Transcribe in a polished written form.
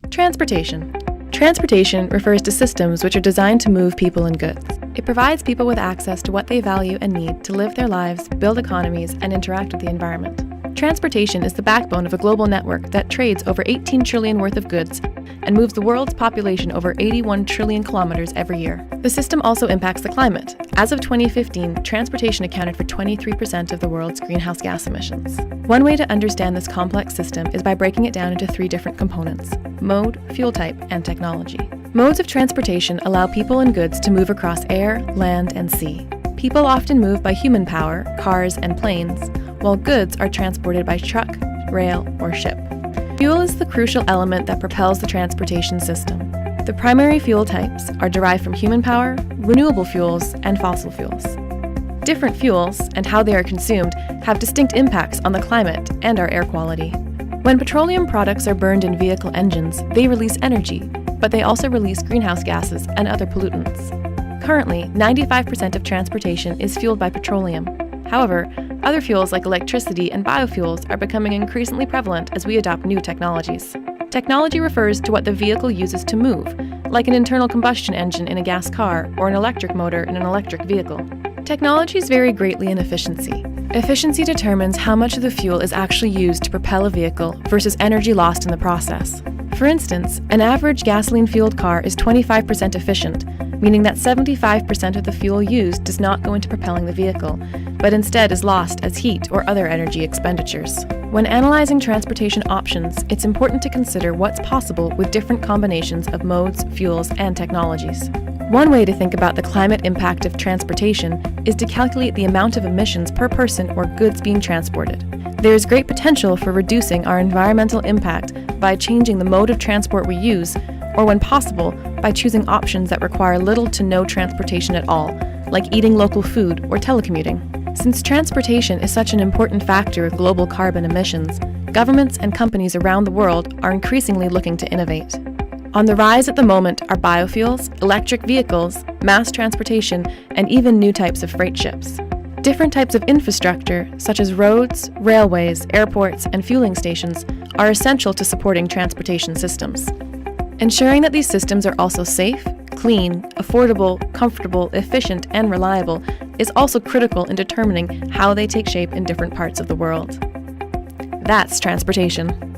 Transportation. Transportation refers to systems which are designed to move people and goods. It provides people with access to what they value and need to live their lives, build economies, and interact with the environment. Transportation is the backbone of a global network that trades over 18 trillion worth of goods and moves the world's population over 81 trillion kilometers every year. The system also impacts the climate. As of 2015, transportation accounted for 23% of the world's greenhouse gas emissions. One way to understand this complex system is by breaking it down into 3 different components: mode, fuel type, and technology. Modes of transportation allow people and goods to move across air, land, and sea. People often move by human power, cars, and planes, while goods are transported by truck, rail, or ship. Fuel is the crucial element that propels the transportation system. The primary fuel types are derived from human power, renewable fuels, and fossil fuels. Different fuels, and how they are consumed, have distinct impacts on the climate and our air quality. When petroleum products are burned in vehicle engines, they release energy, but they also release greenhouse gases and other pollutants. Currently, 95% of transportation is fueled by petroleum. However, other fuels like electricity and biofuels are becoming increasingly prevalent as we adopt new technologies. Technology refers to what the vehicle uses to move, like an internal combustion engine in a gas car or an electric motor in an electric vehicle. Technologies vary greatly in efficiency. Efficiency determines how much of the fuel is actually used to propel a vehicle versus energy lost in the process. For instance, an average gasoline-fueled car is 25% efficient, meaning that 75% of the fuel used does not go into propelling the vehicle, but instead is lost as heat or other energy expenditures. When analyzing transportation options, it's important to consider what's possible with different combinations of modes, fuels, and technologies. One way to think about the climate impact of transportation is to calculate the amount of emissions per person or goods being transported. There is great potential for reducing our environmental impact by changing the mode of transport we use, or when possible, by choosing options that require little to no transportation at all, like eating local food or telecommuting. Since transportation is such an important factor of global carbon emissions, governments and companies around the world are increasingly looking to innovate. On the rise at the moment are biofuels, electric vehicles, mass transportation, and even new types of freight ships. Different types of infrastructure, such as roads, railways, airports, and fueling stations, are essential to supporting transportation systems. Ensuring that these systems are also safe, clean, affordable, comfortable, efficient, and reliable is also critical in determining how they take shape in different parts of the world. That's transportation.